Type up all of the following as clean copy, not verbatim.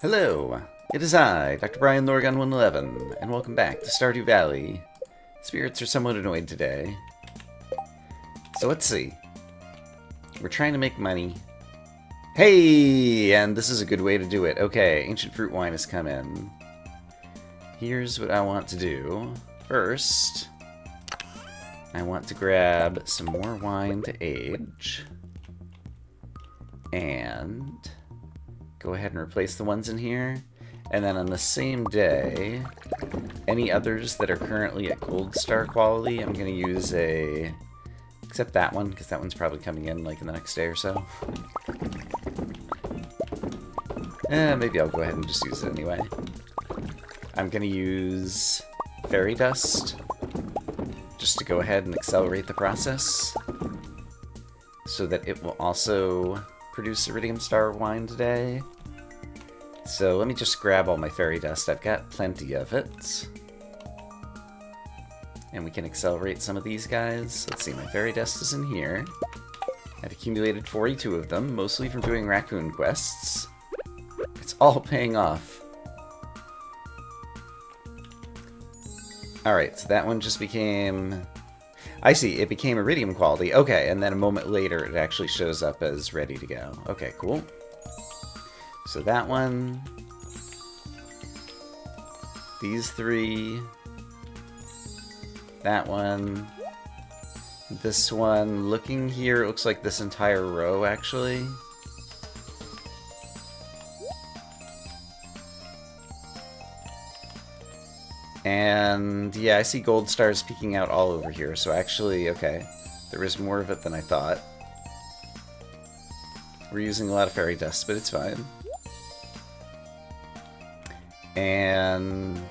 Hello, it is I, Dr. Brian Lorgon 111, and welcome back to Stardew Valley. Spirits are somewhat annoyed today. So let's see. We're trying to make money. Hey! And this is a good way to do it. Okay, ancient fruit wine has come in. Here's what I want to do. First, I want to grab some more wine to age. And go ahead and replace the ones in here. And then on the same day, any others that are currently at gold star quality, I'm going to use a... Except that one, because that one's probably coming in like in the next day or so. Maybe I'll go ahead and just use it anyway. I'm going to use fairy dust, just to go ahead and accelerate the process, so that it will also produce iridium star wine today. So let me just grab all my fairy dust. I've got plenty of it. And we can accelerate some of these guys. Let's see, my fairy dust is in here. I've accumulated 42 of them, mostly from doing raccoon quests. It's all paying off. Alright, so that one just became... I see, it became iridium quality. Okay, and then a moment later it actually shows up as ready to go. Okay, cool. So that one, these three, that one, this one. Looking here, it looks like this entire row, actually. And yeah, I see gold stars peeking out all over here, so actually, okay, there is more of it than I thought. We're using a lot of fairy dust, but it's fine. And...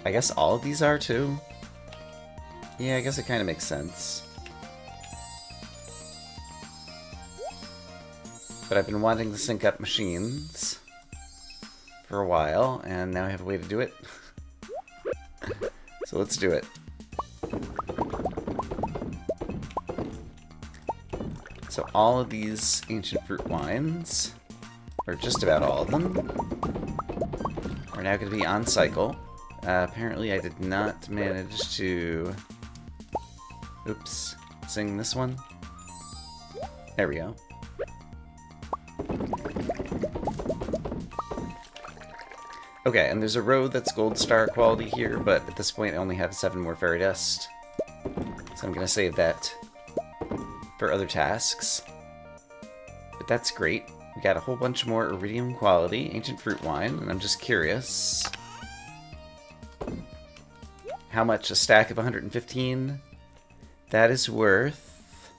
I guess all of these are, too? Yeah, I guess it kind of makes sense. But I've been wanting to sync up machines for a while, and now I have a way to do it. So let's do it. So all of these ancient fruit wines, or just about all of them, are now going to be on cycle. Apparently I did not manage to... Oops. Sing this one. There we go. Okay, and there's a row that's gold star quality here, but at this point I only have 7 more fairy dust. So I'm going to save that for other tasks. But that's great. We got a whole bunch more iridium quality ancient fruit wine, and I'm just curious how much a stack of 115 that is worth.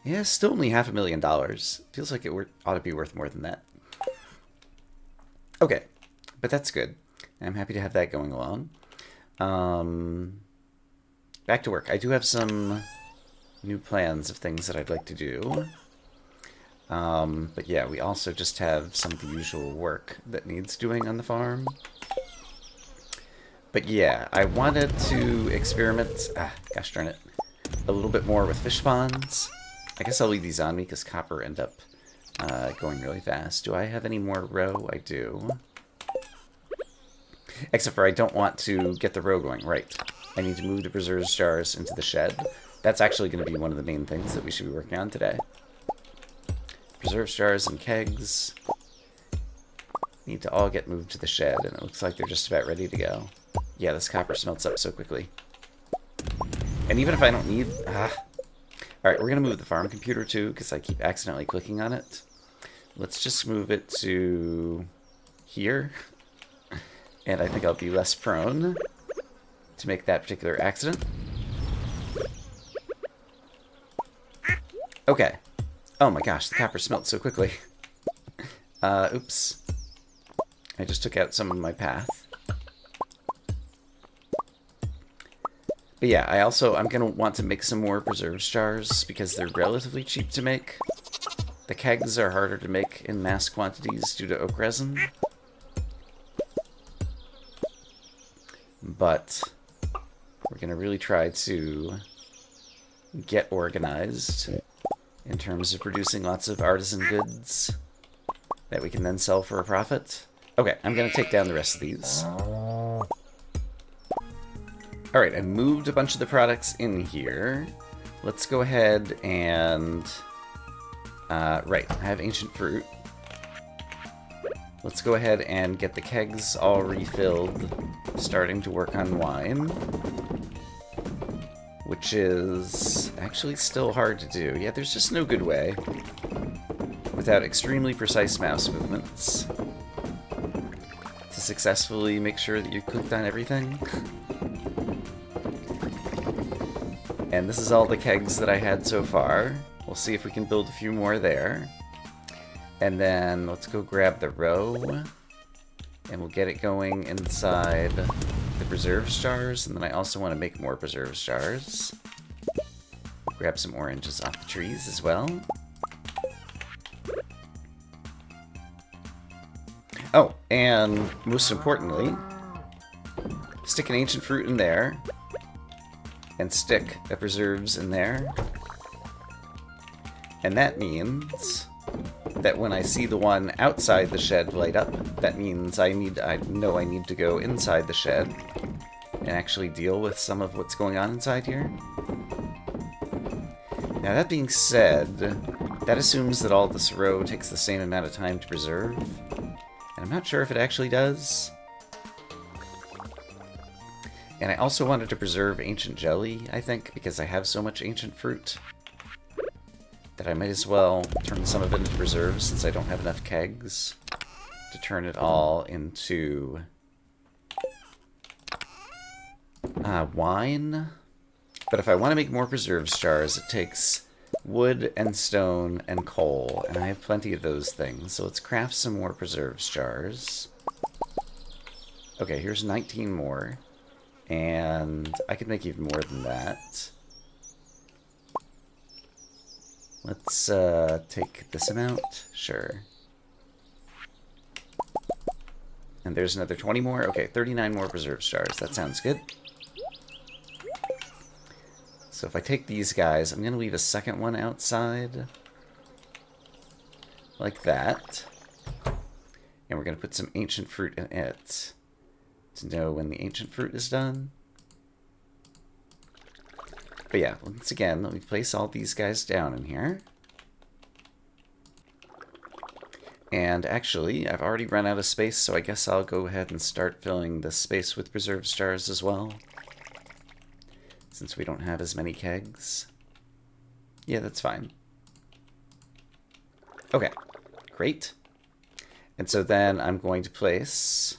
Yeah, still only $500,000. Feels like it ought to be worth more than that. Okay, but that's good. I'm happy to have that going along. Back to work. I do have some new plans of things that I'd like to do. But yeah, we also just have some of the usual work that needs doing on the farm. But yeah, I wanted to experiment, gosh darn it, a little bit more with fish ponds. I guess I'll leave these on me because copper end up going really fast. Do I have any more row? I do. Except for I don't want to get the row going. Right. I need to move the preserves jars into the shed. That's actually going to be one of the main things that we should be working on today. Preserve jars and kegs need to all get moved to the shed, and it looks like they're just about ready to go. Yeah, this copper smelts up so quickly. And even if I don't need... Alright, we're going to move the farm computer too, because I keep accidentally clicking on it. Let's just move it to here. And I think I'll be less prone to make that particular accident. Okay. Oh my gosh, the copper smelt so quickly. Oops. I just took out some of my path. But yeah, I'm going to want to make some more preserves jars because they're relatively cheap to make. The kegs are harder to make in mass quantities due to oak resin. But we're going to really try to get organized in terms of producing lots of artisan goods that we can then sell for a profit. Okay, I'm going to take down the rest of these. Alright, I moved a bunch of the products in here. Let's go ahead and... right, I have ancient fruit. Let's go ahead and get the kegs all refilled, starting to work on wine. Which is actually still hard to do. Yeah, there's just no good way, without extremely precise mouse movements, to successfully make sure that you clicked on everything. And this is all the kegs that I had so far. We'll see if we can build a few more there. And then let's go grab the row, and we'll get it going inside the preserves jars. And then I also want to make more preserves jars. Grab some oranges off the trees as well. Oh, and most importantly, stick an ancient fruit in there, and stick a preserves in there. And that means that when I see the one outside the shed light up, that means I know I need to go inside the shed and actually deal with some of what's going on inside here. Now that being said, that assumes that all this row takes the same amount of time to preserve, and I'm not sure if it actually does. And I also wanted to preserve ancient jelly, I think, because I have so much ancient fruit that I might as well turn some of it into preserves since I don't have enough kegs to turn it all into wine. But if I want to make more preserves jars, it takes wood and stone and coal, and I have plenty of those things. So let's craft some more preserves jars. Okay, here's 19 more. And I could make even more than that. Let's take this amount. Sure. And there's another 20 more. Okay, 39 more preserve jars. That sounds good. So if I take these guys, I'm going to leave a second one outside. Like that. And we're going to put some ancient fruit in it to know when the ancient fruit is done. But yeah, once again, let me place all these guys down in here. And actually, I've already run out of space, so I guess I'll go ahead and start filling this space with preserves jars as well, since we don't have as many kegs. Yeah, that's fine. Okay, great. And so then I'm going to place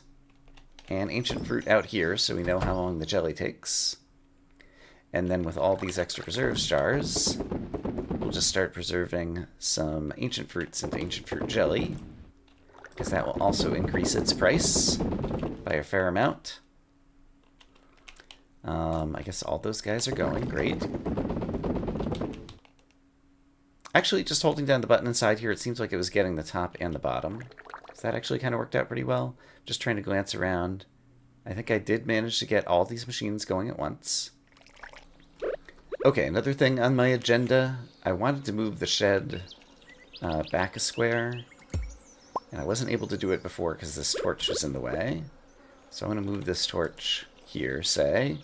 an ancient fruit out here so we know how long the jelly takes. And then with all these extra preserves jars, we'll just start preserving some ancient fruits into ancient fruit jelly, because that will also increase its price by a fair amount. I guess all those guys are going. Great. Actually, just holding down the button inside here, it seems like it was getting the top and the bottom. So that actually kind of worked out pretty well. Just trying to glance around. I think I did manage to get all these machines going at once. Okay, another thing on my agenda. I wanted to move the shed back a square. And I wasn't able to do it before because this torch was in the way. So I'm going to move this torch here, say.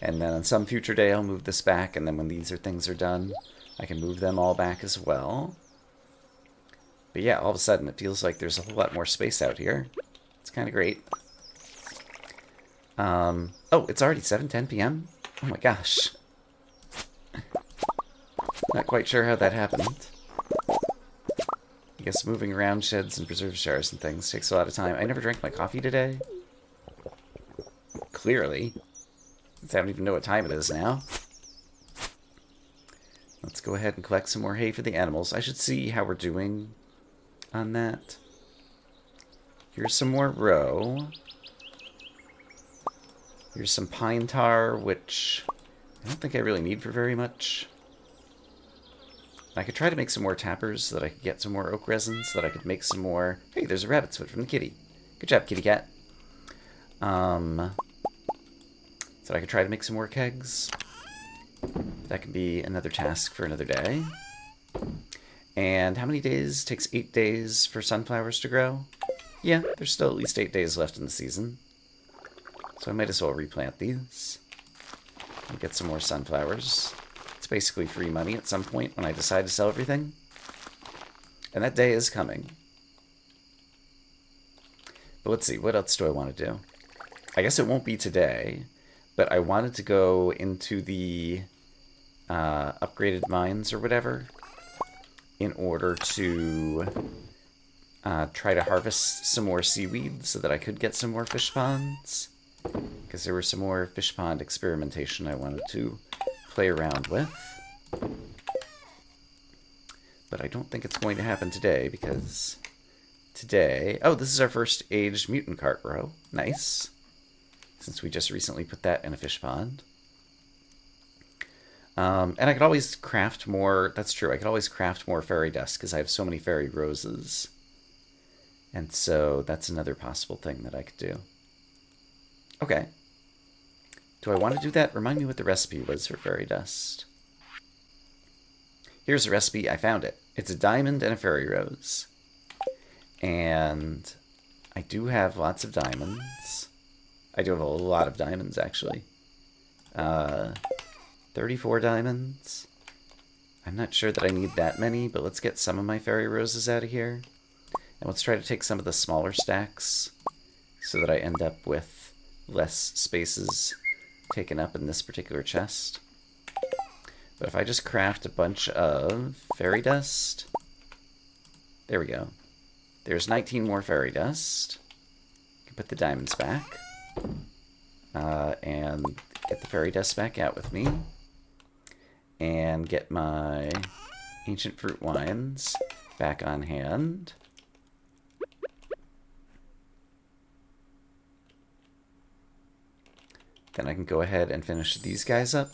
And then on some future day I'll move this back. And then when these things are done, I can move them all back as well. But yeah, all of a sudden it feels like there's a whole lot more space out here. It's kind of great. Oh, it's already 7:10 p.m.? Oh my gosh. Not quite sure how that happened. I guess moving around sheds and preserve jars and things takes a lot of time. I never drank my coffee today. Clearly. Since I don't even know what time it is now. Let's go ahead and collect some more hay for the animals. I should see how we're doing on that. Here's some more row. Here's some pine tar, which I don't think I really need for very much. I could try to make some more tappers so that I could get some more oak resin, so that I could make some more... Hey, there's a rabbit's foot from the kitty. Good job, kitty cat. So I could try to make some more kegs. That could be another task for another day. And how many days? It takes 8 days for sunflowers to grow. Yeah, there's still at least 8 days left in the season. So I might as well replant these and get some more sunflowers. It's basically free money at some point when I decide to sell everything. And that day is coming. But let's see, what else do I want to do? I guess it won't be today, but I wanted to go into the upgraded mines or whatever in order to try to harvest some more seaweed so that I could get some more fish ponds. Because there was some more fish pond experimentation I wanted to play around with. But I don't think it's going to happen today because today... Oh, this is our first aged mutant cart row. Nice. Since we just recently put that in a fish pond. And I could always craft more... That's true, I could always craft more fairy dust because I have so many fairy roses. And so that's another possible thing that I could do. Okay. Do I want to do that? Remind me what the recipe was for fairy dust. Here's the recipe. I found it. It's a diamond and a fairy rose. And I do have lots of diamonds. I do have a lot of diamonds, actually. 34 diamonds. I'm not sure that I need that many, but let's get some of my fairy roses out of here. And let's try to take some of the smaller stacks so that I end up with less spaces taken up in this particular chest. But if I just craft a bunch of fairy dust... There we go. There's 19 more fairy dust. I can put the diamonds back. And get the fairy dust back out with me. And get my ancient fruit wines back on hand. Then I can go ahead and finish these guys up.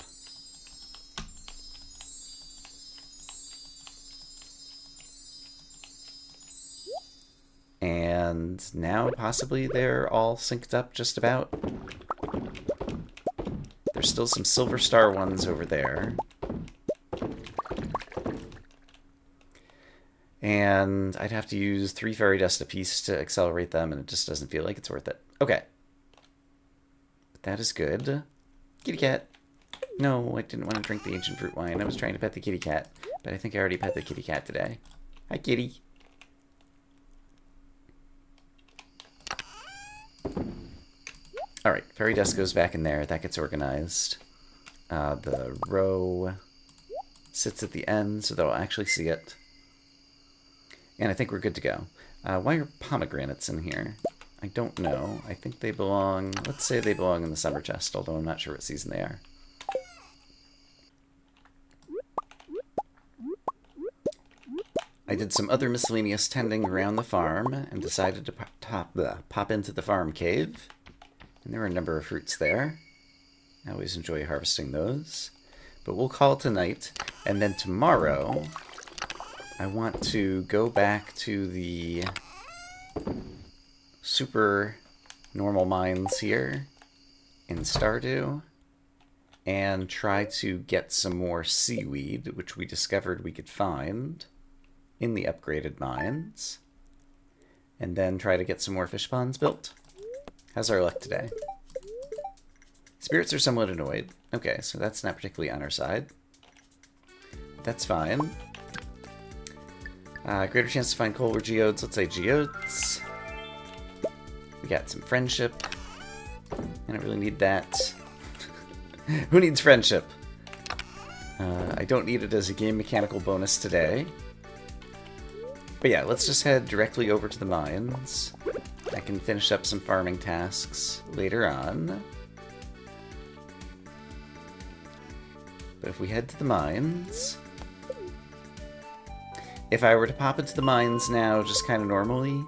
And now possibly they're all synced up just about. There's still some silver star ones over there. And I'd have to use 3 fairy dust apiece to accelerate them, and it just doesn't feel like it's worth it. Okay. That is good. Kitty cat. No, I didn't want to drink the ancient fruit wine. I was trying to pet the kitty cat, but I think I already pet the kitty cat today. Hi, kitty. Alright, fairy dust goes back in there. That gets organized. The row sits at the end, so they'll actually see it. And I think we're good to go. Why are pomegranates in here? I don't know. I think they belong... Let's say they belong in the summer chest, although I'm not sure what season they are. I did some other miscellaneous tending around the farm and decided to pop into the farm cave. And there were a number of fruits there. I always enjoy harvesting those. But we'll call it tonight. And then tomorrow, I want to go back to the super normal mines here in Stardew and try to get some more seaweed, which we discovered we could find in the upgraded mines. And then try to get some more fish ponds built. How's our luck today? Spirits are somewhat annoyed. Okay, so that's not particularly on our side. That's fine. Greater chance to find coal or geodes. Let's say geodes. We got some friendship. I don't really need that. Who needs friendship? I don't need it as a game mechanical bonus today. But yeah, let's just head directly over to the mines. I can finish up some farming tasks later on. But if we head to the mines... If I were to pop into the mines now, just kind of normally,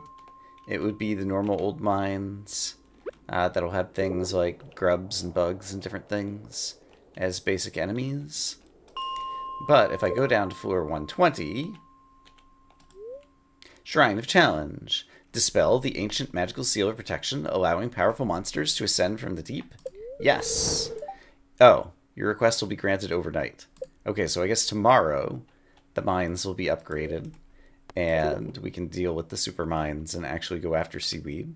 it would be the normal old mines that'll have things like grubs and bugs and different things as basic enemies. But if I go down to floor 120... Shrine of Challenge. Dispel the ancient magical seal of protection, allowing powerful monsters to ascend from the deep? Yes. Oh, your request will be granted overnight. Okay, so I guess tomorrow the mines will be upgraded, and we can deal with the super mines and actually go after seaweed.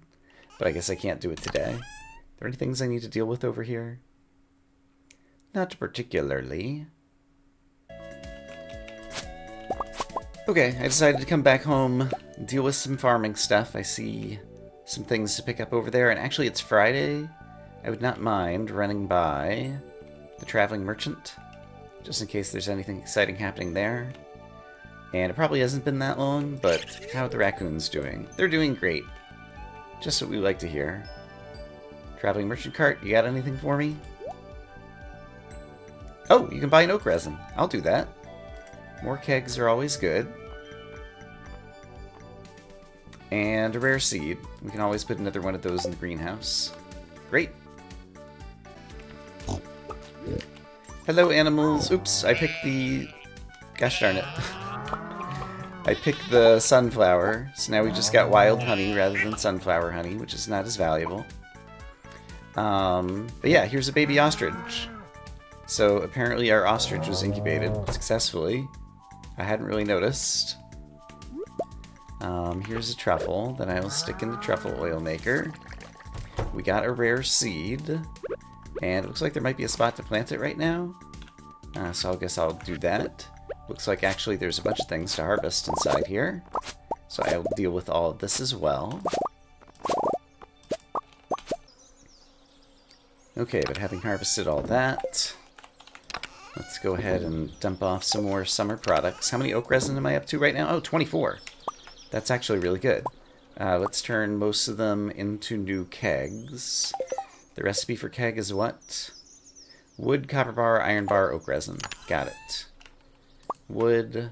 But I guess I can't do it today. Are there any things I need to deal with over here? Not particularly. Okay, I decided to come back home, deal with some farming stuff. I see some things to pick up over there, and actually it's Friday. I would not mind running by the traveling merchant, just in case there's anything exciting happening there. And it probably hasn't been that long, but how are the raccoons doing? They're doing great. Just what we like to hear. Traveling merchant cart, you got anything for me? Oh, you can buy an oak resin. I'll do that. More kegs are always good. And a rare seed. We can always put another one of those in the greenhouse. Great. Hello, animals. Oops, I picked the... Gosh darn it. I picked the sunflower, so now we just got wild honey rather than sunflower honey, which is not as valuable. But yeah, here's a baby ostrich. So apparently our ostrich was incubated successfully. I hadn't really noticed. Here's a truffle that I will stick in the truffle oil maker. We got a rare seed, and it looks like there might be a spot to plant it right now. So I guess I'll do that. Looks like actually there's a bunch of things to harvest inside here. So I'll deal with all of this as well. Okay, but having harvested all that, let's go ahead and dump off some more summer products. How many oak resin am I up to right now? Oh, 24. That's actually really good. Let's turn most of them into new kegs. The recipe for keg is what? Wood, copper bar, iron bar, oak resin. Got it. Wood,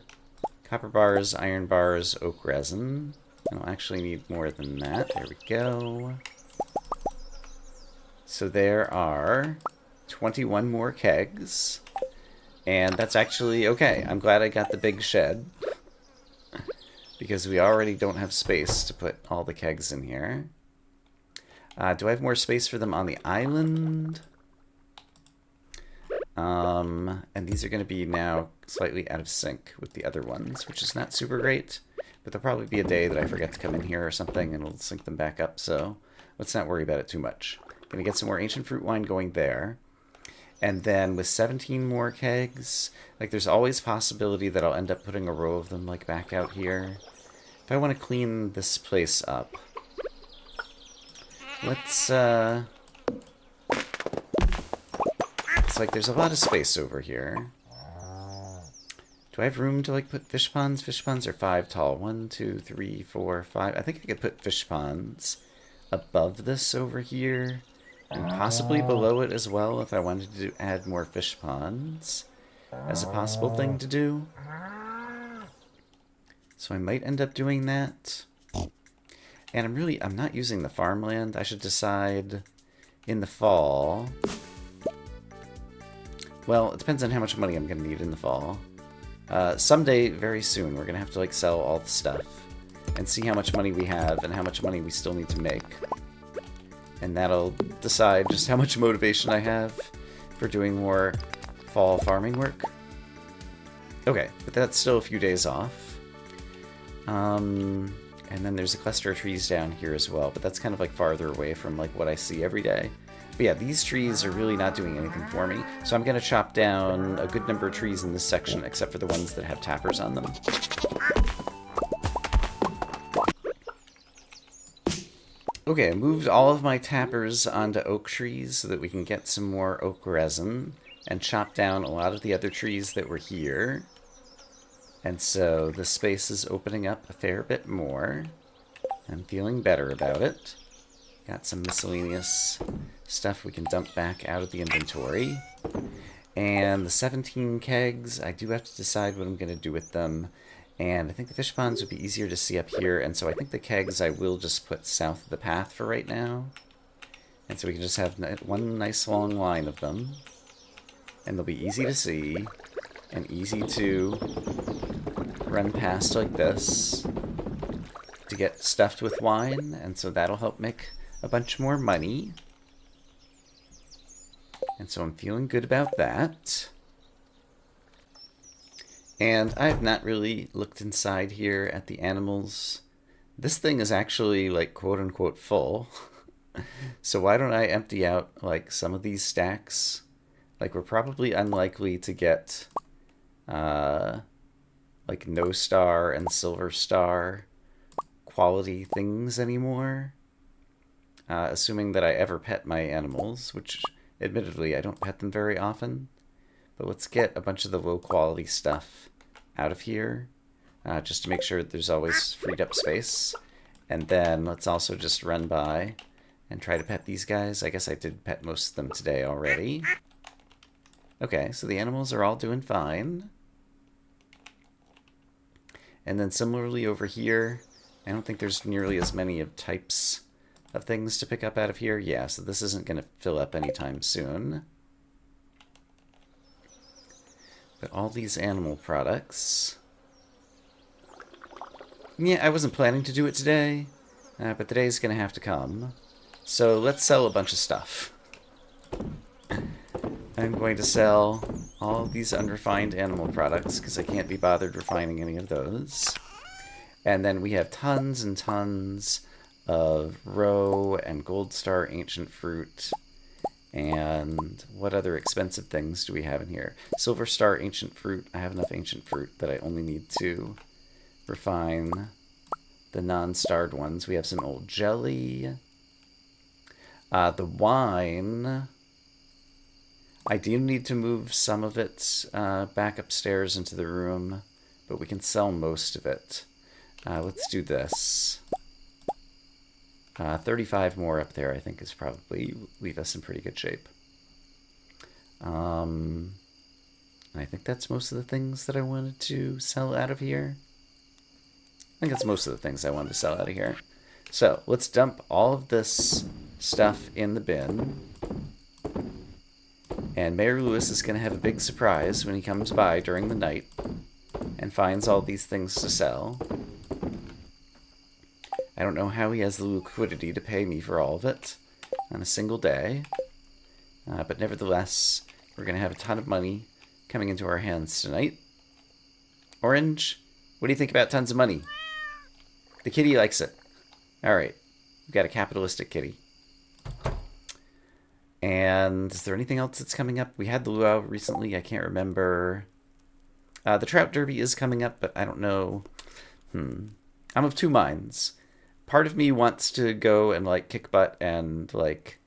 copper bars, iron bars, oak resin. I'll actually need more than that. There we go. So there are 21 more kegs. And that's actually okay. I'm glad I got the big shed, because we already don't have space to put all the kegs in here. Do I have more space for them on the island? And these are going to be now slightly out of sync with the other ones, which is not super great. But there'll probably be a day that I forget to come in here or something, and it'll sync them back up, so let's not worry about it too much. Gonna get some more ancient fruit wine going there. And then with 17 more kegs, like there's always possibility that I'll end up putting a row of them like back out here. If I want to clean this place up, let's it's like there's a lot of space over here. Do I have room to like put fish ponds? Fish ponds are 5 tall. 1, 2, 3, 4, 5. I think I could put fish ponds above this over here, and possibly below it as well if I wanted to add more fish ponds as a possible thing to do. So I might end up doing that. And I'm not using the farmland. I should decide in the fall. Well, it depends on how much money I'm going to need in the fall. Someday, very soon, we're going to have to like sell all the stuff and see how much money we have and how much money we still need to make. And that'll decide just how much motivation I have for doing more fall farming work. Okay, but that's still a few days off. And then there's a cluster of trees down here as well, but that's kind of like farther away from like what I see every day. But yeah, these trees are really not doing anything for me, so I'm going to chop down a good number of trees in this section, except for the ones that have tappers on them. Okay, I moved all of my tappers onto oak trees so that we can get some more oak resin, and chop down a lot of the other trees that were here. And so the space is opening up a fair bit more. I'm feeling better about it. Got some miscellaneous stuff we can dump back out of the inventory. And the 17 kegs, I do have to decide what I'm going to do with them. And I think the fish ponds would be easier to see up here, and so I think the kegs I will just put south of the path for right now. And so we can just have one nice long line of them. And they'll be easy to see, and easy to run past like this to get stuffed with wine, and so that'll help make a bunch more money. And so I'm feeling good about that. And I have not really looked inside here at the animals. This thing is actually, like, quote-unquote full. So why don't I empty out, like, some of these stacks? Like, we're probably unlikely to get, like, no star and silver star quality things anymore. Assuming that I ever pet my animals, which, admittedly, I don't pet them very often. But let's get a bunch of the low-quality stuff out of here, just to make sure there's always freed up space. And then let's also just run by and try to pet these guys. I guess I did pet most of them today already. Okay, so the animals are all doing fine. And then similarly over here, I don't think there's nearly as many of types of things to pick up out of here. Yeah, so this isn't going to fill up anytime soon. But all these animal products... Yeah, I wasn't planning to do it today, but today's going to have to come. So let's sell a bunch of stuff. I'm going to sell all these unrefined animal products because I can't be bothered refining any of those. And then we have tons and tons of roe and gold star ancient fruit. And what other expensive things do we have in here? Silver star ancient fruit. I have enough ancient fruit that I only need to refine the non-starred ones. We have some old jelly. The wine, I do need to move some of it back upstairs into the room, but we can sell most of it. Let's do this. 35 more up there, I think, is probably leave us in pretty good shape. I think that's most of the things that I wanted to sell out of here. I think that's most of the things I wanted to sell out of here. So let's dump all of this stuff in the bin. And Mayor Lewis is going to have a big surprise when he comes by during the night and finds all these things to sell. I don't know how he has the liquidity to pay me for all of it on a single day. But nevertheless, we're going to have a ton of money coming into our hands tonight. Orange, what do you think about tons of money? The kitty likes it. All right. We've got a capitalistic kitty. And is there anything else that's coming up? We had the luau recently. I can't remember. The trout derby is coming up, but I don't know. I'm of two minds. Part of me wants to go and, like, kick butt and, like,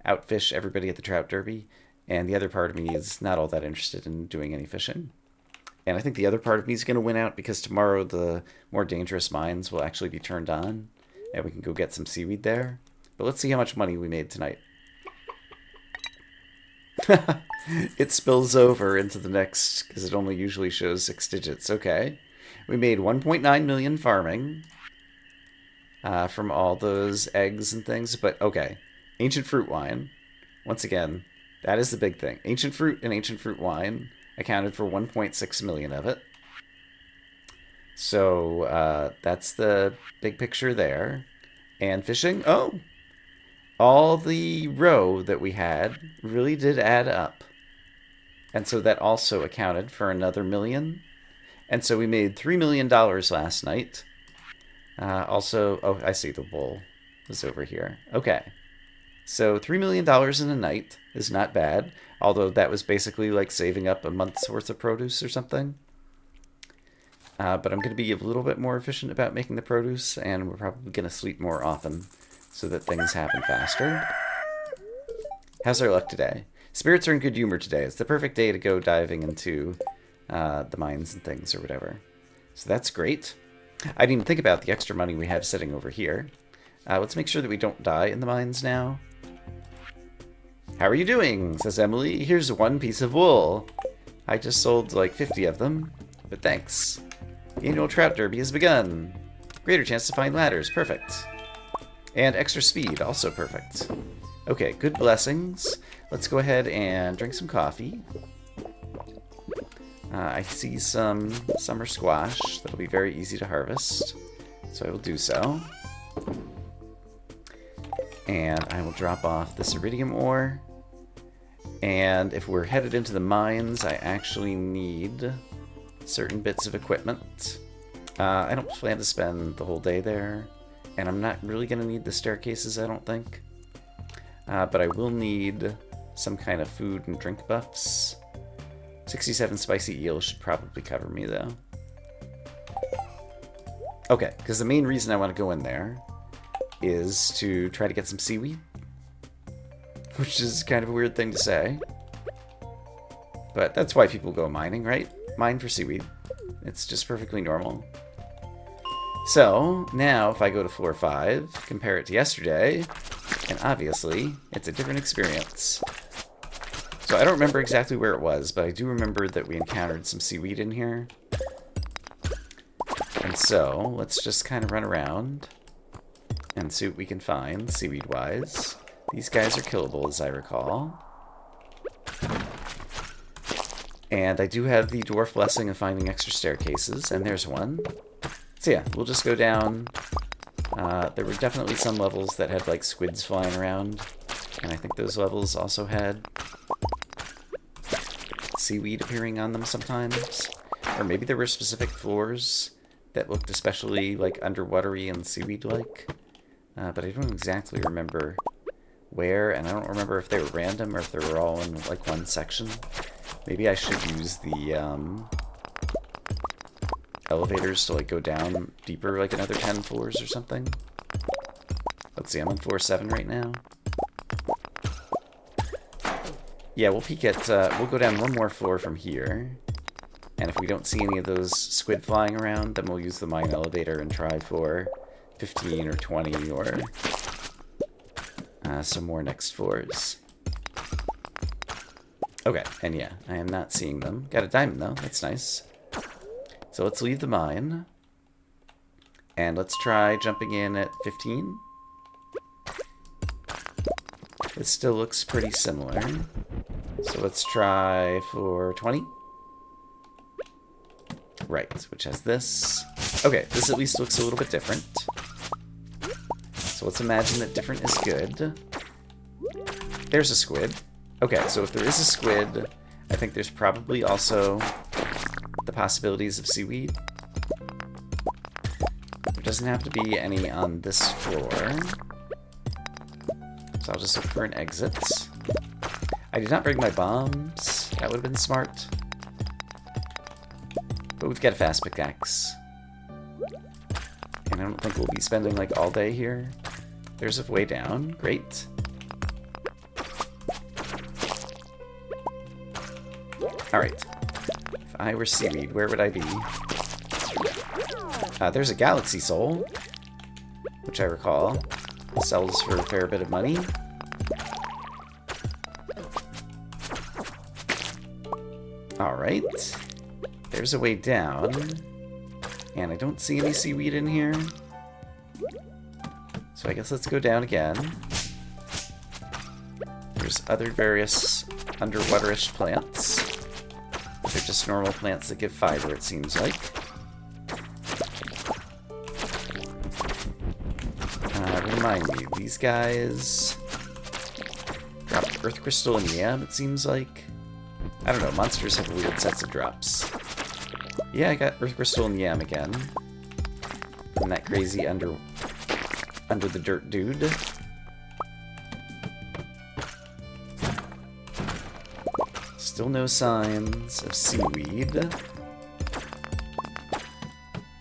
outfish everybody at the trout derby. And the other part of me is not all that interested in doing any fishing. And I think the other part of me is going to win out because tomorrow the more dangerous mines will actually be turned on. And we can go get some seaweed there. But let's see how much money we made tonight. It spills over into the next, because it only usually shows 6 digits. Okay. We made 1.9 million farming from all those eggs and things. But okay. Ancient fruit wine. Once again, that is the big thing. Ancient fruit and ancient fruit wine accounted for 1.6 million of it. So that's the big picture there. And fishing. Oh! All the roe that we had really did add up. And so that also accounted for another million. And so we made $3 million last night. Also, oh, I see the wool was over here. Okay. So $3 million in a night is not bad. Although that was basically like saving up a month's worth of produce or something. But I'm going to be a little bit more efficient about making the produce. And we're probably going to sleep more often so that things happen faster. How's our luck today? Spirits are in good humor today. It's the perfect day to go diving into the mines and things or whatever. So that's great. I didn't even think about the extra money we have sitting over here. Let's make sure that we don't die in the mines now. How are you doing? Says Emily. Here's one piece of wool. I just sold like 50 of them, but thanks. The annual trout derby has begun. Greater chance to find ladders. Perfect. And extra speed. Also perfect. Okay, good blessings. Let's go ahead and drink some coffee. I see some summer squash that'll be very easy to harvest, so I will do so. And I will drop off this iridium ore. And if we're headed into the mines, I actually need certain bits of equipment. I don't plan to spend the whole day there, and I'm not really going to need the staircases, I don't think. But I will need some kind of food and drink buffs. 67 spicy eel should probably cover me, though. Okay, because the main reason I want to go in there is to try to get some seaweed. Which is kind of a weird thing to say. But that's why people go mining, right? Mine for seaweed. It's just perfectly normal. So, now if I go to floor 5, compare it to yesterday, and obviously, it's a different experience. So I don't remember exactly where it was, but I do remember that we encountered some seaweed in here. And so, let's just kind of run around and see what we can find, seaweed-wise. These guys are killable, as I recall. And I do have the dwarf blessing of finding extra staircases, and there's one. So yeah, we'll just go down. There were definitely some levels that had, like, squids flying around. And I think those levels also had seaweed appearing on them sometimes. Or maybe there were specific floors that looked especially, like, underwatery and seaweed-like. But I don't exactly remember where, and I don't remember if they were random or if they were all in, like, one section. Maybe I should use the, elevators to, like, go down deeper, like, another 10 floors or something. Let's see, I'm on floor 7 right now. Yeah, we'll peek at, we'll go down one more floor from here. And if we don't see any of those squid flying around, then we'll use the mine elevator and try for 15 or 20 or some more next floors. Okay, and yeah, I am not seeing them. Got a diamond, though. That's nice. So let's leave the mine. And let's try jumping in at 15. This still looks pretty similar. So let's try for 20. Right, which has this. Okay, this at least looks a little bit different. So let's imagine that different is good. There's a squid. Okay, so if there is a squid, I think there's probably also the possibilities of seaweed. There doesn't have to be any on this floor. So I'll just look for an exit. I did not bring my bombs. That would have been smart. But we've got a fast pickaxe. And I don't think we'll be spending, like, all day here. There's a way down. Great. Alright. If I were seaweed, where would I be? There's a galaxy soul, which I recall sells for a fair bit of money. Alright. There's a way down. And I don't see any seaweed in here. So I guess let's go down again. There's other various underwaterish plants. They're just normal plants that give fiber, it seems like. Remind me, these guys dropped earth crystal and yam, it seems like. I don't know, monsters have weird sets of drops. Yeah, I got earth crystal and yam again. From that crazy under the dirt dude. Still no signs of seaweed.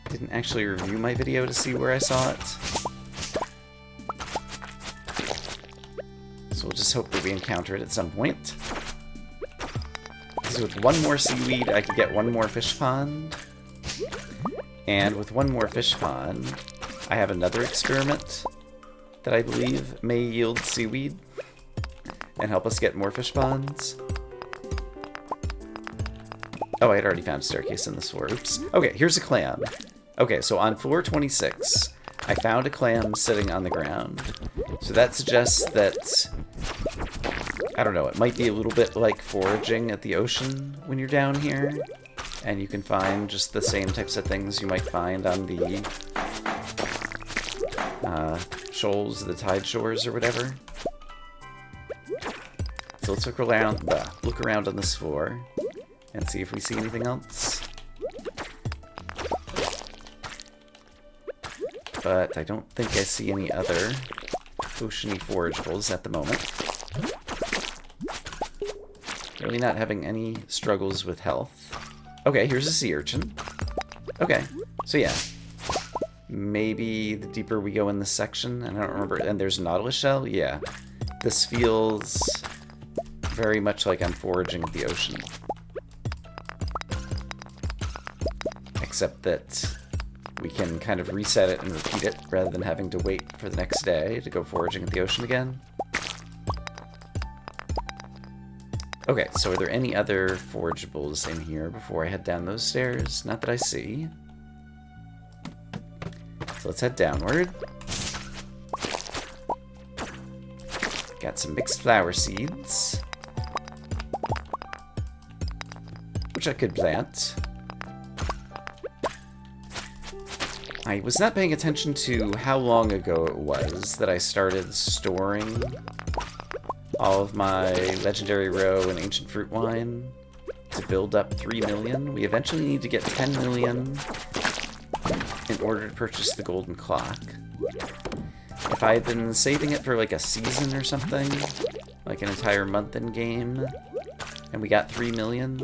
Didn't actually review my video to see where I saw it. So we'll just hope that we encounter it at some point. Because with one more seaweed, I could get one more fish pond. And with one more fish pond, I have another experiment that I believe may yield seaweed and help us get more fish ponds. Oh, I had already found a staircase in this floor. Oops. Okay, here's a clam. Okay, so on floor 26, I found a clam sitting on the ground. So that suggests that, I don't know, it might be a little bit like foraging at the ocean when you're down here. And you can find just the same types of things you might find on the shoals, the tide shores, or whatever. So let's look around on this floor and see if we see anything else. but I don't think I see any other oceany forageables at the moment. Really not having any struggles with health. Okay, here's a sea urchin. Okay, so yeah. Maybe the deeper we go in this section, and I don't remember, and there's a nautilus shell? Yeah. This feels very much like I'm foraging at the ocean. Except that we can kind of reset it and repeat it, rather than having to wait for the next day to go foraging at the ocean again. Okay, so are there any other forageables in here before I head down those stairs? Not that I see. So let's head downward. Got some mixed flower seeds, which I could plant. I was not paying attention to how long ago it was that I started storing all of my legendary roe and ancient fruit wine to build up 3 million. We eventually need to get 10 million in order to purchase the golden clock. If I had been saving it for like a season or something, like an entire month in game, and we got 3 million,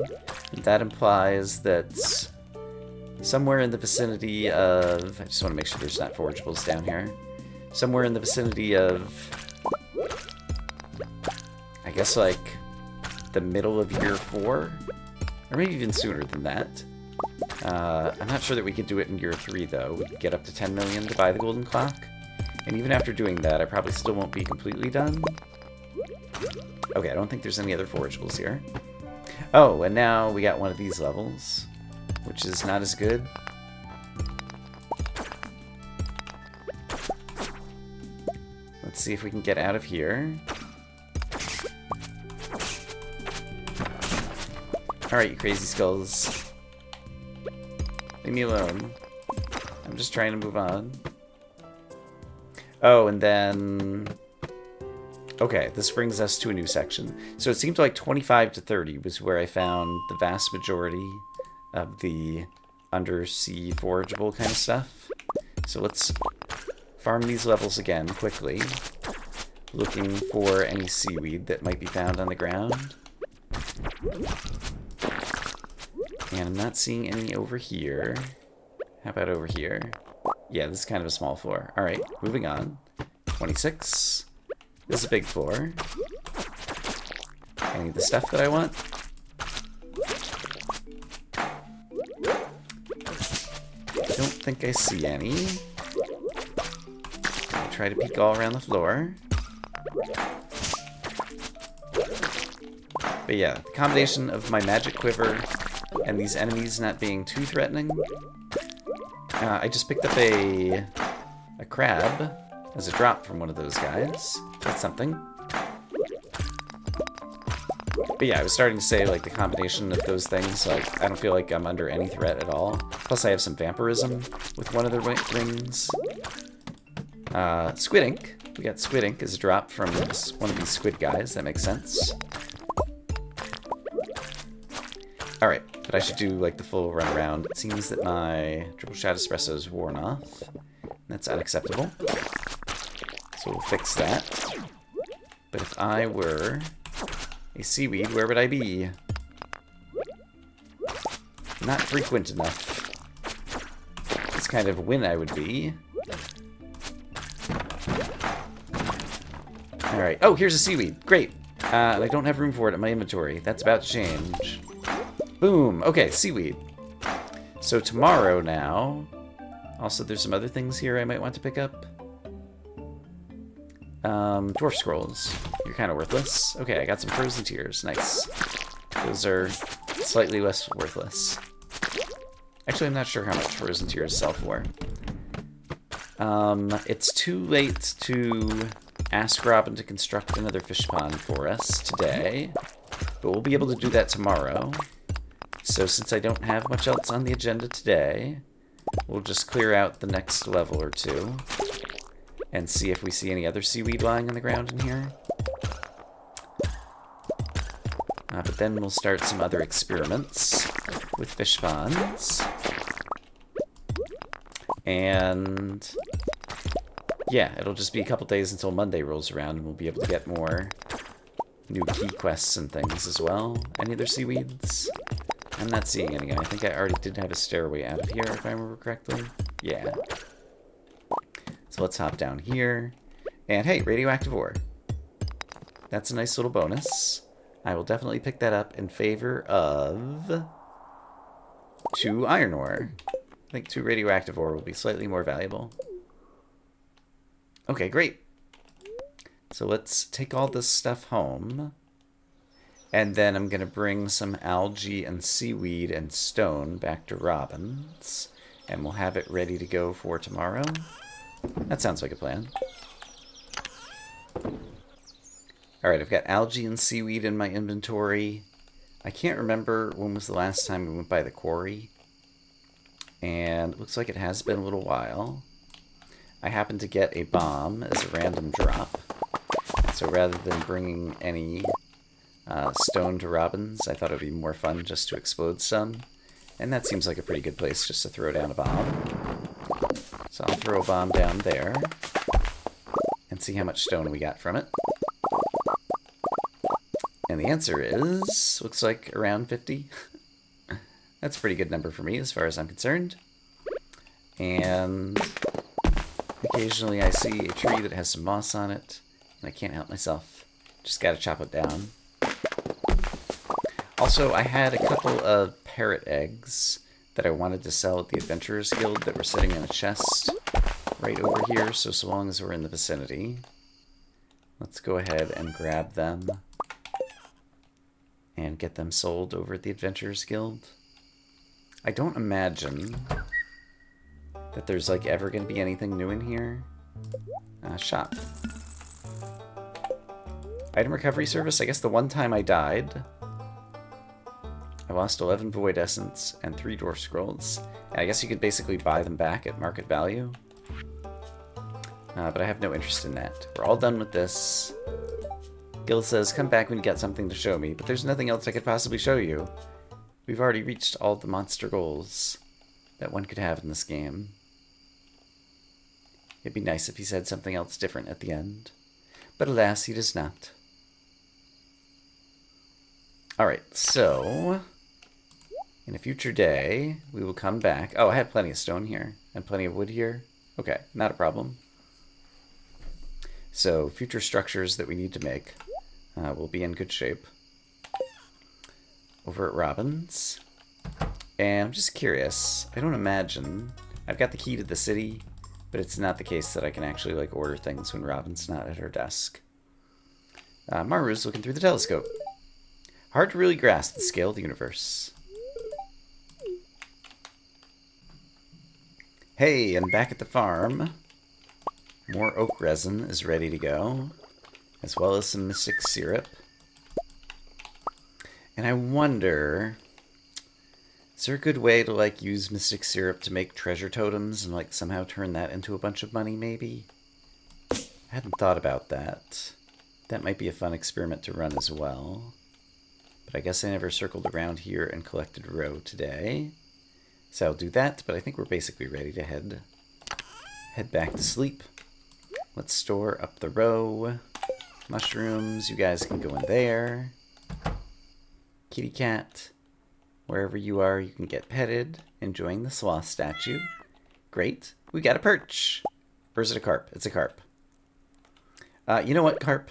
that implies that somewhere in the vicinity of... I just want to make sure there's not forageables down here. Somewhere in the vicinity of... I guess like the middle of year 4? Or maybe even sooner than that. I'm not sure that we could do it in year 3, though. We could get up to 10 million to buy the golden clock. And even after doing that, I probably still won't be completely done. Okay, I don't think there's any other forageables here. Oh, and now we got one of these levels, which is not as good. Let's see if we can get out of here. Alright, you crazy skulls. Leave me alone. I'm just trying to move on. Oh, and then... Okay, this brings us to a new section. So it seemed like 25 to 30 was where I found the vast majority of the undersea forageable kind of stuff. So let's farm these levels again quickly, looking for any seaweed that might be found on the ground. And I'm not seeing any over here. How about over here? Yeah, this is kind of a small floor. Alright, moving on. 26. This is a big floor. Any of the stuff that I want? I don't think I see any. I'll try to peek all around the floor. But yeah, the combination of my magic quiver and these enemies not being too threatening. I just picked up a crab as a drop from one of those guys. That's something. But yeah, I was starting to say, like, the combination of those things, like, I don't feel like I'm under any threat at all. Plus I have some vampirism with one of the rings. Squid ink. We got squid ink as a drop from one of these squid guys. That makes sense. Alright, but I should do, like, the full run around. It seems that my triple shot espresso is worn off. That's unacceptable. So we'll fix that. But if I were a seaweed, where would I be? Not frequent enough. It's kind of when I would be. Alright. Oh, here's a seaweed. Great. And I don't have room for it in my inventory. That's about to change. Boom. Okay, seaweed. So tomorrow now... Also, there's some other things here I might want to pick up. Dwarf scrolls. You're kind of worthless. Okay, I got some frozen tears. Nice. Those are slightly less worthless. Actually, I'm not sure how much frozen tears sell for. It's too late to ask Robin to construct another fish pond for us today, but we'll be able to do that tomorrow. So since I don't have much else on the agenda today, we'll just clear out the next level or two and see if we see any other seaweed lying on the ground in here. But then we'll start some other experiments with fish ponds. And yeah, it'll just be a couple days until Monday rolls around, and we'll be able to get more new key quests and things as well. Any other seaweeds? I'm not seeing any. I think I already did have a stairway out of here, if I remember correctly. Yeah. So let's hop down here. And hey, radioactive ore. That's a nice little bonus. I will definitely pick that up in favor of 2 iron ore. I think 2 radioactive ore will be slightly more valuable. Okay, great. So let's take all this stuff home. And then I'm going to bring some algae and seaweed and stone back to Robin's. And we'll have it ready to go for tomorrow. That sounds like a plan. Alright, I've got algae and seaweed in my inventory. I can't remember when was the last time we went by the quarry. And it looks like it has been a little while. I happened to get a bomb as a random drop. So rather than bringing any stone to Robin's, I thought it would be more fun just to explode some. And that seems like a pretty good place just to throw down a bomb. So I'll throw a bomb down there and see how much stone we got from it. And the answer is, looks like around 50. That's a pretty good number for me as far as I'm concerned. And occasionally I see a tree that has some moss on it, and I can't help myself. Just gotta chop it down. Also, I had a couple of parrot eggs that I wanted to sell at the Adventurers Guild that were sitting in a chest right over here, so long as we're in the vicinity, let's go ahead and grab them and get them sold over at the Adventurers Guild. I don't imagine that there's like ever going to be anything new in here. Shop. Item recovery service. I guess the one time I died, I lost 11 void essence and 3 dwarf scrolls. And I guess you could basically buy them back at market value. But I have no interest in that. We're all done with this. Gil says, come back when you got something to show me, but there's nothing else I could possibly show you. We've already reached all the monster goals that one could have in this game. It'd be nice if he said something else different at the end. But alas, he does not. Alright, so in a future day, we will come back. Oh, I have plenty of stone here and plenty of wood here. Okay, not a problem. So future structures that we need to make will be in good shape over at Robin's. And I'm just curious. I don't imagine. I've got the key to the city, but it's not the case that I can actually like order things when Robin's not at her desk. Maru's looking through the telescope. Hard to really grasp the scale of the universe. Hey, and back at the farm. More oak resin is ready to go, as well as some mystic syrup. And I wonder, is there a good way to like use mystic syrup to make treasure totems and like somehow turn that into a bunch of money maybe? I hadn't thought about that. That might be a fun experiment to run as well. But I guess I never circled around here and collected roe today. So I'll do that, but I think we're basically ready to head back to sleep. Let's store up the roe. Mushrooms, you guys can go in there. Kitty cat, wherever you are, you can get petted, enjoying the sloth statue. Great, we got a perch. Or is it a carp? It's a carp. You know what, carp?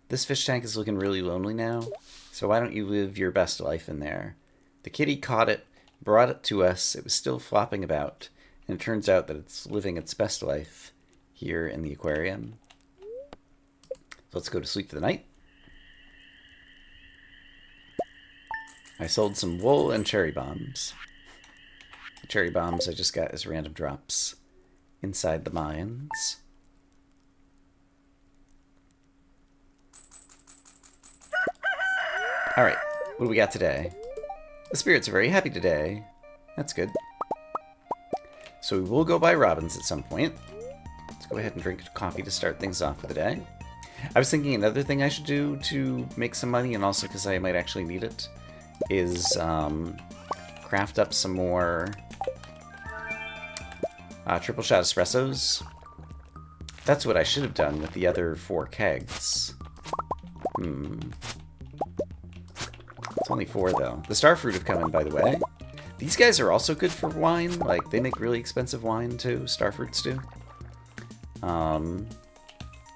This fish tank is looking really lonely now, so why don't you live your best life in there? The kitty caught it, brought it to us, it was still flopping about, and it turns out that it's living its best life here in the aquarium. So let's go to sleep for the night. I sold some wool and cherry bombs. The cherry bombs I just got as random drops inside the mines. Alright, what do we got today? The spirits are very happy today. That's good. So we will go by Robin's at some point. Let's go ahead and drink coffee to start things off for the day. I was thinking another thing I should do to make some money, and also because I might actually need it, is craft up some more Triple shot espressos. That's what I should have done with the other 4 kegs. It's only 4, though. The starfruit have come in, by the way. These guys are also good for wine. Like, they make really expensive wine, too. Starfruits do.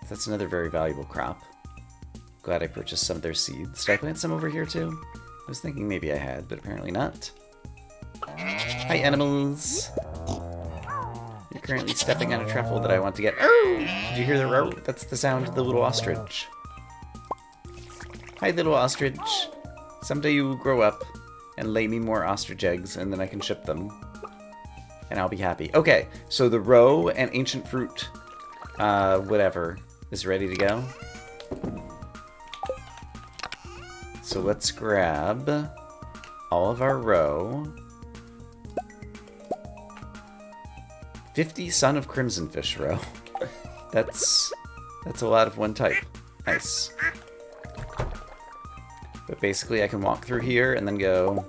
That's another very valuable crop. Glad I purchased some of their seeds. Did I plant some over here, too? I was thinking maybe I had, but apparently not. Hi, animals! You're currently stepping on a truffle that I want to get. Oh! Did you hear the roar? That's the sound of the little ostrich. Hi, little ostrich. Someday you will grow up and lay me more ostrich eggs, and then I can ship them. And I'll be happy. Okay, so the roe and ancient fruit, whatever, is ready to go. So let's grab all of our roe. 50 Son of Crimson Fish roe. That's a lot of one type. Nice. But basically I can walk through here and then go...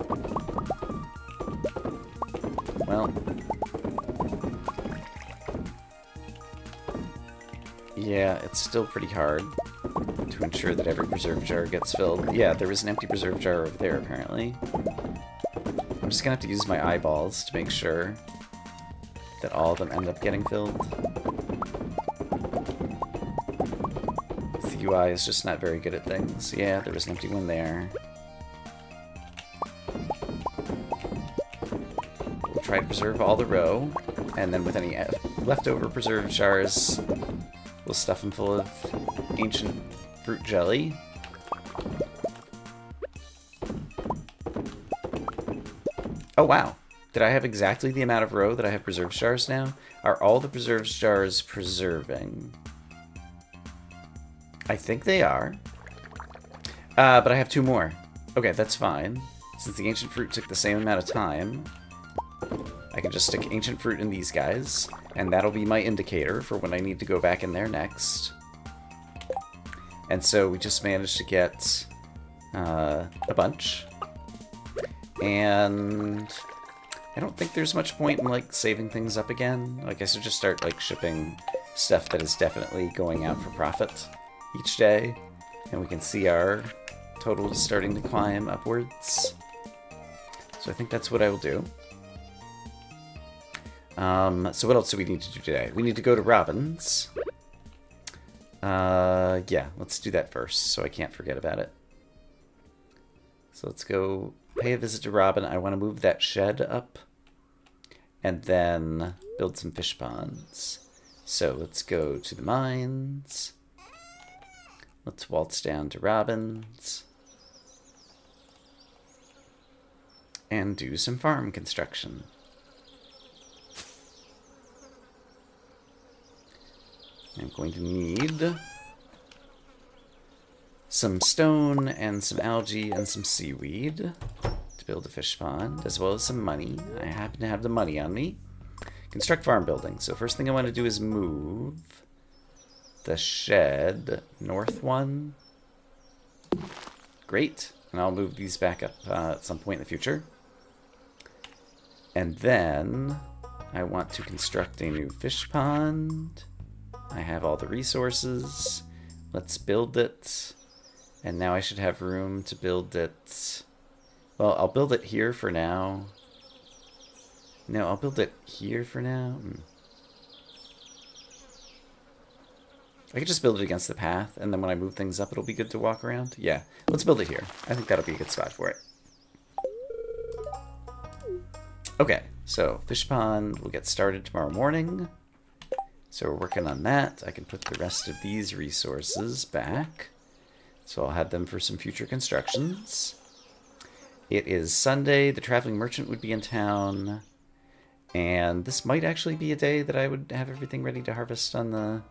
Well... Yeah, it's still pretty hard to ensure that every preserve jar gets filled. Yeah, there was an empty preserve jar over there, apparently. I'm just gonna have to use my eyeballs to make sure that all of them end up getting filled. The UI is just not very good at things. Yeah, there was an empty one there. We'll try to preserve all the roe, and then with any leftover preserve jars, we'll stuff them full of ancient fruit jelly. Oh, wow. Did I have exactly the amount of roe that I have preserve jars now? Are all the preserve jars preserving? I think they are. But I have 2 more. Okay, that's fine. Since the ancient fruit took the same amount of time, I can just stick ancient fruit in these guys, and that'll be my indicator for when I need to go back in there next. And so we just managed to get a bunch. And I don't think there's much point in, like, saving things up again. I guess I just start, like, shipping stuff that is definitely going out for profit each day. And we can see our totals starting to climb upwards. So I think that's what I will do. So what else do we need to do today? We need to go to Robin's. Yeah, let's do that first, so I can't forget about it. So let's go pay a visit to Robin. I want to move that shed up, and then build some fish ponds. So let's go to the mines. Let's waltz down to Robin's. And do some farm construction. I'm going to need some stone and some algae and some seaweed to build a fish pond, as well as some money. I happen to have the money on me. Construct farm building. So first thing I want to do is move the shed north one. Great. And I'll move these back up at some point in the future. And then I want to construct a new fish pond. I have all the resources. Let's build it. And now I should have room to build it. Well, I'll build it here for now. No, I'll build it here for now. I could just build it against the path, and then when I move things up, it'll be good to walk around. Yeah, let's build it here. I think that'll be a good spot for it. Okay, so fish pond will get started tomorrow morning. So we're working on that. I can put the rest of these resources back. So I'll have them for some future constructions. It is Sunday. The traveling merchant would be in town. And this might actually be a day that I would have everything ready to harvest on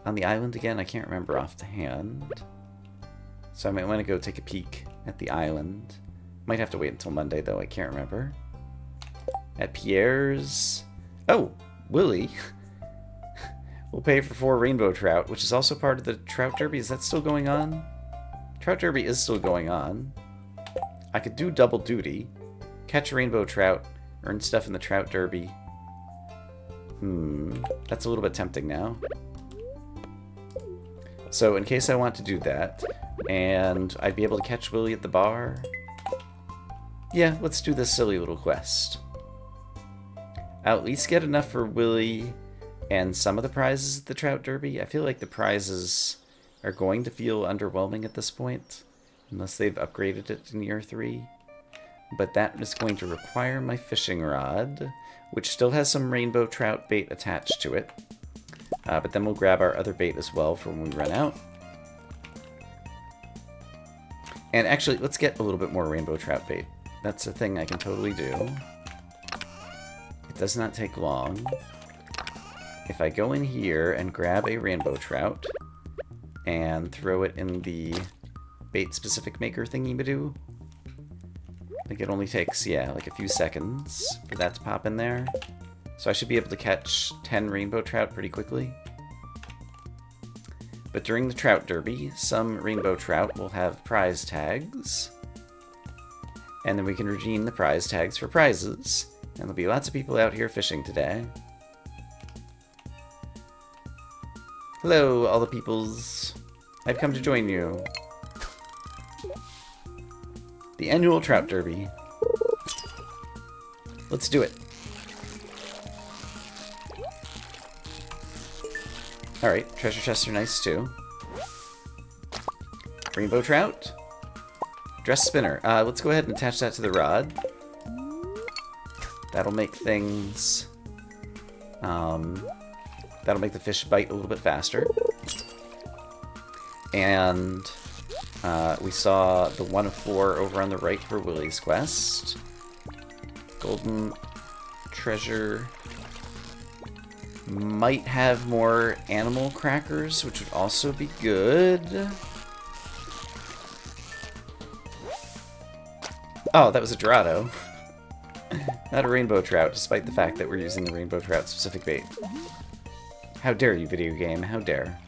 the island again. I can't remember off the hand. So I might want to go take a peek at the island. Might have to wait until Monday, though. I can't remember. At Pierre's... Oh! Willie will pay for 4 rainbow trout, which is also part of the trout derby. Is that still going on? Trout derby is still going on. I could do double duty. Catch rainbow trout, earn stuff in the trout derby, That's a little bit tempting now. So in case I want to do that, and I'd be able to catch Willy at the bar, yeah, let's do this silly little quest. I'll at least get enough for Willy and some of the prizes at the Trout Derby. I feel like the prizes are going to feel underwhelming at this point, unless they've upgraded it in year 3. But that is going to require my fishing rod, which still has some rainbow trout bait attached to it. But then we'll grab our other bait as well for when we run out. And actually, let's get a little bit more rainbow trout bait. That's a thing I can totally do. It does not take long. If I go in here and grab a rainbow trout and throw it in the bait-specific maker thingy-madoo, I think it only takes, yeah, like a few seconds for that to pop in there. So I should be able to catch 10 rainbow trout pretty quickly. But during the Trout Derby, some rainbow trout will have prize tags. And then we can redeem the prize tags for prizes. And there'll be lots of people out here fishing today. Hello, all the peoples. I've come to join you. The annual Trout Derby. Let's do it. Alright, treasure chests are nice too. Rainbow trout. Dress spinner. Let's go ahead and attach that to the rod. That'll make things... that'll make the fish bite a little bit faster. And we saw the 1 of 4 over on the right for Willy's quest. Golden treasure might have more animal crackers, which would also be good. Oh, that was a Dorado. Not a rainbow trout, despite the fact that we're using the rainbow trout specific bait. How dare you, video game, how dare.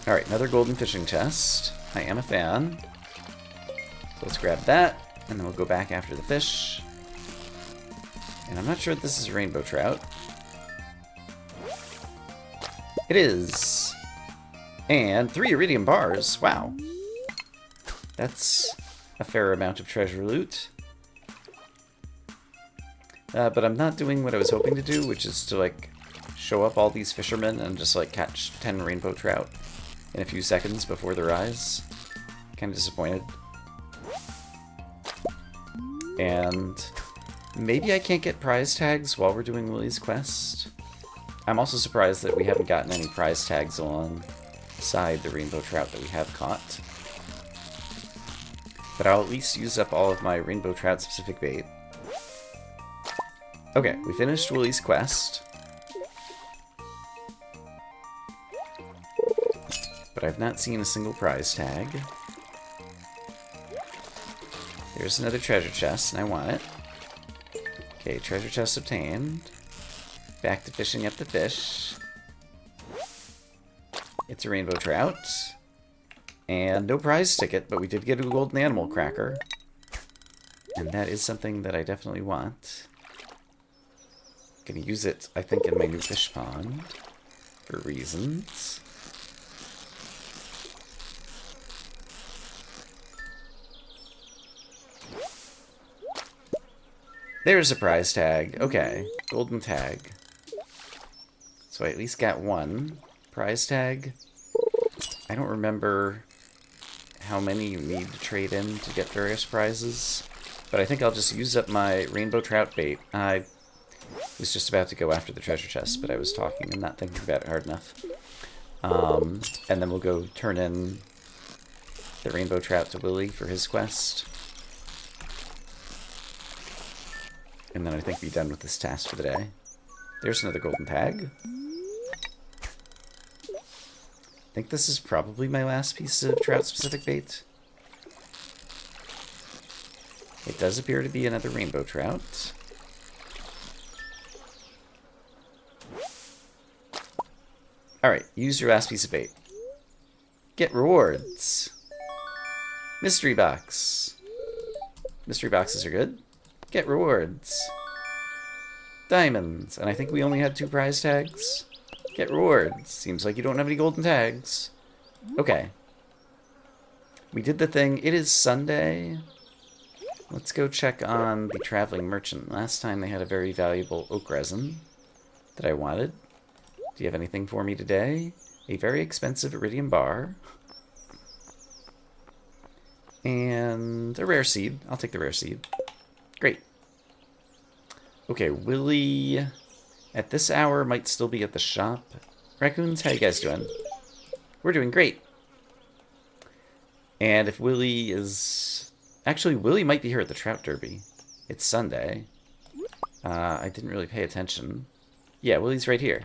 Alright, another golden fishing chest. I am a fan. So let's grab that, and then we'll go back after the fish. And I'm not sure if this is rainbow trout. It is. And 3 iridium bars. Wow. That's a fair amount of treasure loot. But I'm not doing what I was hoping to do, which is to, like, show up all these fishermen and just, like, catch 10 rainbow trout in a few seconds before their eyes. Kind of disappointed. And maybe I can't get prize tags while we're doing Willy's quest. I'm also surprised that we haven't gotten any prize tags alongside the rainbow trout that we have caught. But I'll at least use up all of my rainbow trout specific bait. Okay, we finished Willy's quest. But I've not seen a single prize tag. Here's another treasure chest, and I want it. Okay, treasure chest obtained. Back to fishing up the fish. It's a rainbow trout. And no prize ticket, but we did get a golden animal cracker. And that is something that I definitely want. Gonna use it, I think, in my new fish pond. For reasons. There's a prize tag. Okay, golden tag. So I at least got 1 prize tag. I don't remember how many you need to trade in to get various prizes, but I think I'll just use up my rainbow trout bait. I was just about to go after the treasure chest, but I was talking and not thinking about it hard enough. And then we'll go turn in the rainbow trout to Willy for his quest. And then I think be done with this task for the day. There's another golden tag. I think this is probably my last piece of trout-specific bait. It does appear to be another rainbow trout. Alright, use your last piece of bait. Get rewards. Mystery box. Mystery boxes are good. Get rewards. Diamonds. And I think we only had 2 prize tags. Get rewards. Seems like you don't have any golden tags. Okay. We did the thing. It is Sunday. Let's go check on the traveling merchant. Last time they had a very valuable oak resin that I wanted. Do you have anything for me today? A very expensive iridium bar. And a rare seed. I'll take the rare seed. Great. Okay, Willy at this hour might still be at the shop. Raccoons, how you guys doing? We're doing great. And if Willy is... Actually, Willy might be here at the Trout Derby. It's Sunday. I didn't really pay attention. Yeah, Willy's right here.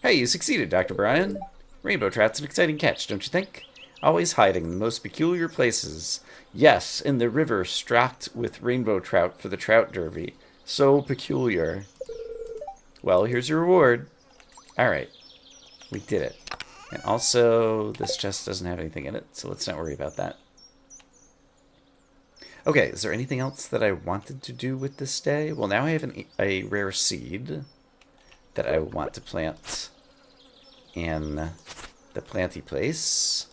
Hey, you succeeded, Dr. Brian. Rainbow trout's an exciting catch, don't you think? Always hiding in the most peculiar places. Yes, in the river stocked with rainbow trout for the Trout Derby. So peculiar. Well, here's your reward. Alright. We did it. And also, this chest doesn't have anything in it, so let's not worry about that. Okay, is there anything else that I wanted to do with this day? Well, now I have a rare seed that I want to plant in the planty place.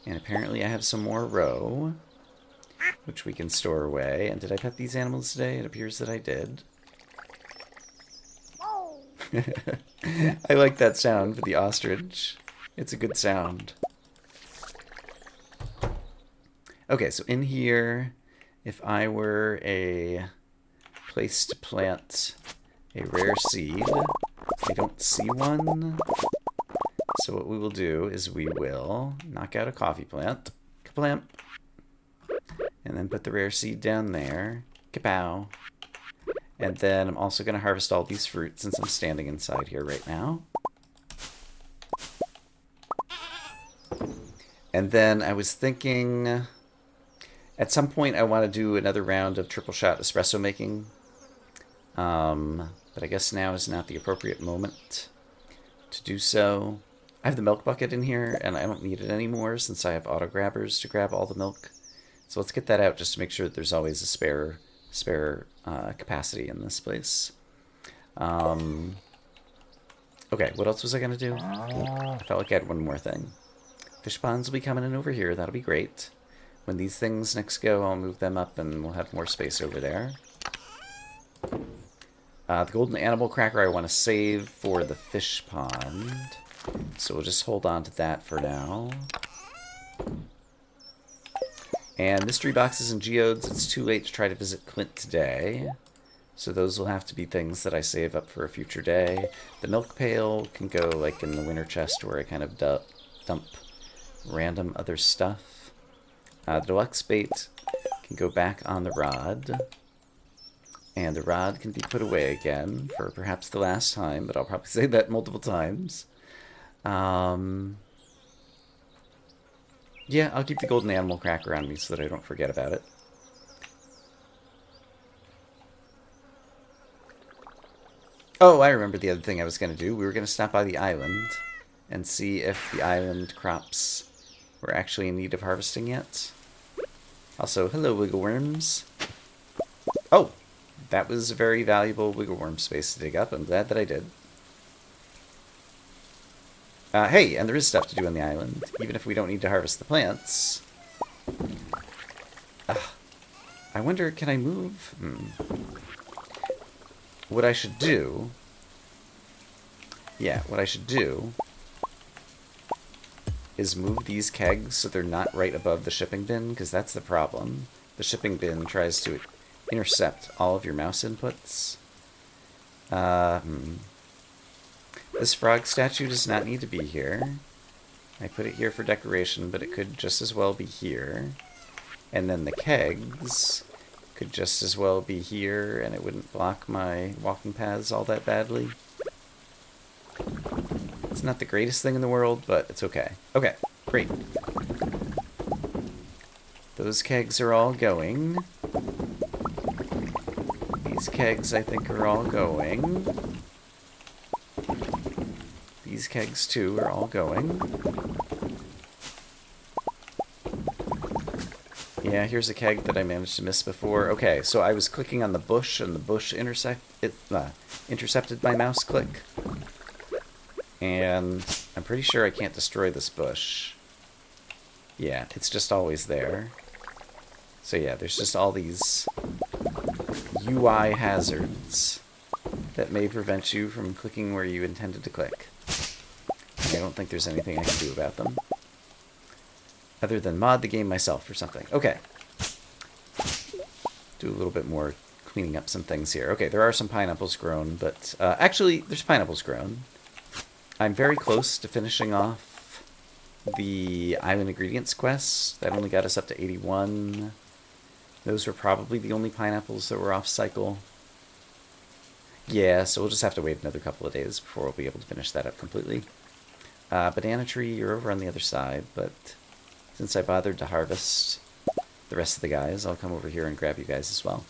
And apparently I have some more roe, which we can store away. And did I pet these animals today? It appears that I did. I like that sound for the ostrich. It's a good sound. Okay, so in here, if I were a place to plant a rare seed, I don't see one. So what we will do is we will knock out a coffee plant. Kaplamp. And then put the rare seed down there. Kapow. And then I'm also going to harvest all these fruits since I'm standing inside here right now. And then I was thinking... At some point I want to do another round of triple shot espresso making. But I guess now is not the appropriate moment to do so. I have the milk bucket in here, and I don't need it anymore since I have auto grabbers to grab all the milk. So let's get that out just to make sure that there's always a spare capacity in this place. Okay, what else was I going to do? I felt like I had one more thing. Fish ponds will be coming in over here. That'll be great. When these things next go, I'll move them up and we'll have more space over there. The golden animal cracker I want to save for the fish pond. So we'll just hold on to that for now. And mystery boxes and geodes, it's too late to try to visit Clint today. So those will have to be things that I save up for a future day. The milk pail can go like in the winter chest where I kind of dump random other stuff. The deluxe bait can go back on the rod. And the rod can be put away again for perhaps the last time, but I'll probably say that multiple times. Yeah, I'll keep the golden animal cracker on me so that I don't forget about it. Oh, I remember the other thing I was going to do. We were going to stop by the island and see if the island crops were actually in need of harvesting yet. Also, hello, wiggle worms. Oh, that was a very valuable wiggle worm space to dig up. I'm glad that I did. Hey, and there is stuff to do on the island, even if we don't need to harvest the plants. I wonder, can I move? What I should do... Yeah, what I should do is move these kegs so they're not right above the shipping bin, because that's the problem. The shipping bin tries to intercept all of your mouse inputs. This frog statue does not need to be here. I put it here for decoration, but it could just as well be here. And then the kegs could just as well be here, and it wouldn't block my walking paths all that badly. It's not the greatest thing in the world, but it's okay. Okay, great. Those kegs are all going. These kegs, I think, are all going. These kegs, too, are all going. Yeah, here's a keg that I managed to miss before. Okay, so I was clicking on the bush, and the bush intercepted my mouse click. And I'm pretty sure I can't destroy this bush. Yeah, it's just always there. So yeah, there's just all these UI hazards that may prevent you from clicking where you intended to click. And I don't think there's anything I can do about them. Other than mod the game myself or something. Okay. Do a little bit more cleaning up some things here. Okay, there are some pineapples grown, but actually, there's pineapples grown. I'm very close to finishing off the Island Ingredients quest. That only got us up to 81. Those were probably the only pineapples that were off cycle. Yeah, so we'll just have to wait another couple of days before we'll be able to finish that up completely. Banana tree, you're over on the other side, but since I bothered to harvest the rest of the guys, I'll come over here and grab you guys as well.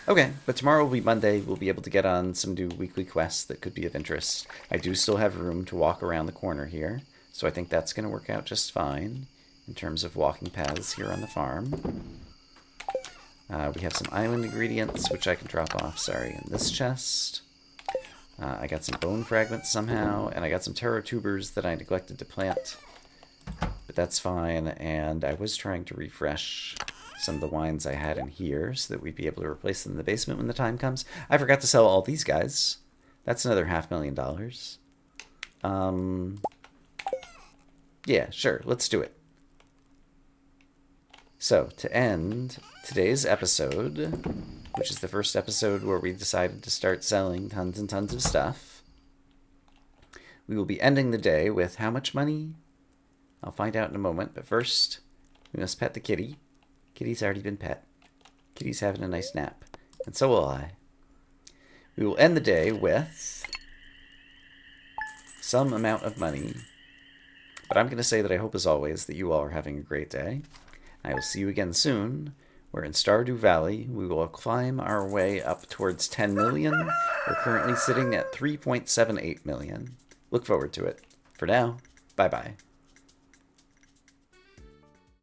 Okay, but tomorrow will be Monday. We'll be able to get on some new weekly quests that could be of interest. I do still have room to walk around the corner here, so I think that's going to work out just fine in terms of walking paths here on the farm. We have some island ingredients, which I can drop off, in this chest. I got some bone fragments somehow, and I got some taro tubers that I neglected to plant. But that's fine, and I was trying to refresh some of the wines I had in here so that we'd be able to replace them in the basement when the time comes. I forgot to sell all these guys. That's another $500,000. Yeah, sure, let's do it. So, to end today's episode, which is the first episode where we decided to start selling tons and tons of stuff, we will be ending the day with how much money? I'll find out in a moment, but first, we must pet the kitty. Kitty's already been pet. Kitty's having a nice nap, and so will I. We will end the day with some amount of money, but I'm going to say that I hope, as always, that you all are having a great day. I will see you again soon, where in Stardew Valley, we will climb our way up towards 10 million. We're currently sitting at 3.78 million. Look forward to it. For now, bye-bye.